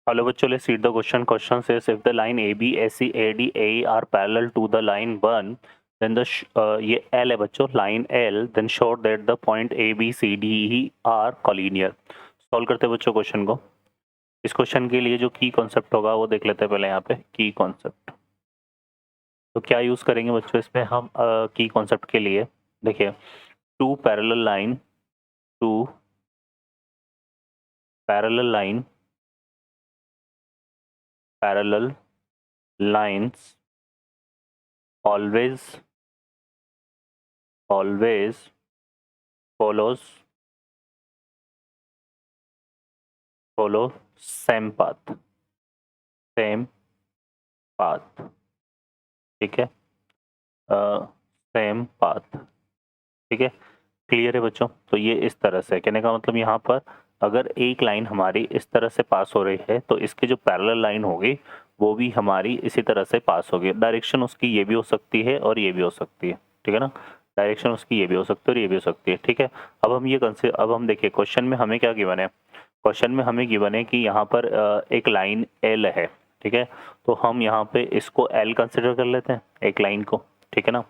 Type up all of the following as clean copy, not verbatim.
Hello बच्चों, let's read the question. Question says if the line AB, AC, AD, AE are parallel to the line 1, then ये L है बच्चों, line L, then show that the point A, B, C, D, E are collinear. Solve करते हैं बच्चों question को। इस question के लिए जो की कॉन्सेप्ट होगा वो देख लेते हैं पहले यहाँ पे की कॉन्सेप्ट। तो क्या यूज करेंगे बच्चों इसमें हम की कॉन्सेप्ट के लिए? देखिए, two parallel line parallel lines always follow same path, ठीक है, सेम पाथ, ठीक है, क्लियर है बच्चों? तो ये इस तरह से कहने का मतलब यहाँ पर अगर एक लाइन हमारी इस तरह से पास हो रही है तो इसकी जो पैरेलल लाइन होगी वो भी हमारी इसी तरह से पास होगी। डायरेक्शन उसकी ये भी हो सकती है और ये भी हो सकती है, ठीक है ना? डायरेक्शन उसकी ये भी हो सकती है और ये भी हो सकती है, ठीक है। अब हम देखिए क्वेश्चन में हमें क्या गिवन है। क्वेश्चन में हमें गिवन है कि यहाँ पर एक लाइन एल है, ठीक है। तो हम यहाँ पे इसको एल कंसिडर कर लेते हैं, एक लाइन को, ठीक है ना।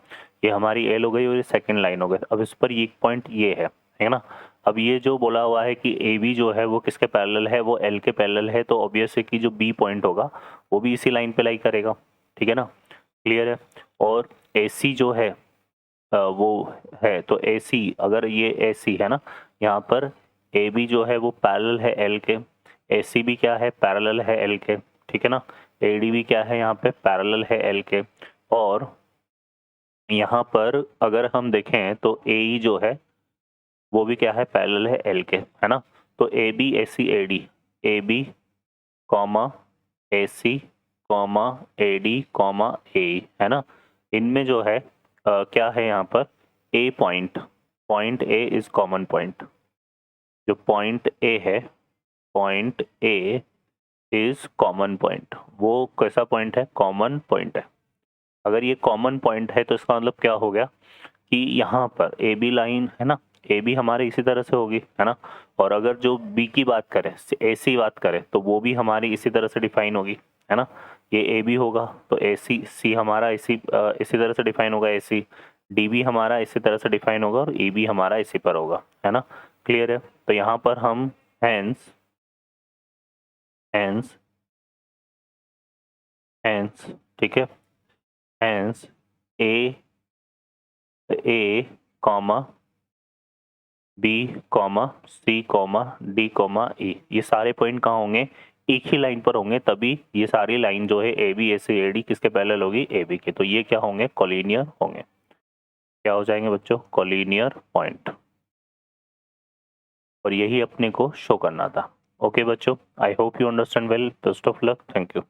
ये हमारी एल हो गई और ये सेकंड लाइन हो गई। अब इस पर ये पॉइंट ये है ना। अब ये जो बोला हुआ है कि ए बी जो है वो किसके पैरेलल है, वो एल के पैरेलल है, तो ऑब्वियस है कि जो बी पॉइंट होगा वो भी इसी लाइन पे लाई करेगा, ठीक है ना। क्लियर है। और ए सी जो है वो है, तो ए सी, अगर ये ए सी है ना, यहाँ पर ए बी जो है वो पैरेलल है एल के, ए सी भी क्या है, पैरेलल है एल के, ठीक है ना। ए डी भी क्या है, यहाँ पे पैरेलल है एल के। और यहाँ पर अगर हम देखें तो ए ई जो है वो भी क्या है, पैरेलल है एल के, है ना। तो A B A C A D, A B comma A C comma A D comma A, है ना। इनमें जो है क्या है यहाँ पर, a point A is common point. जो पॉइंट ए है, point A is common point. वो कैसा पॉइंट है, कॉमन पॉइंट है। अगर ये कॉमन पॉइंट है तो इसका मतलब क्या हो गया कि यहाँ पर ए बी लाइन है ना, ए बी हमारे इसी तरह से होगी, है ना। और अगर जो बी की बात करें, ए सी बात करें, तो वो भी हमारी इसी तरह से डिफाइन होगी, है ना। ये ए बी होगा तो ए सी सी हमारा इसी तरह से डिफाइन होगा, ए सी डी बी हमारा इसी तरह से डिफाइन होगा और ई बी हमारा इसी पर होगा, है ना। क्लियर है। तो यहाँ पर हम हैंस हैंस हैंस ठीक है, hence A comma B comma C comma D comma E, ये सारे पॉइंट कहाँ होंगे, एक ही लाइन पर होंगे, तभी ये सारी लाइन जो है A B A C A D किसके पैरेलल होगी, ए बी के। तो ये क्या होंगे, कोलिनियर होंगे। क्या हो जाएंगे बच्चों, कोलिनियर पॉइंट। और यही अपने को शो करना था। ओके बच्चों, I hope you understand well. Best of luck, thank you.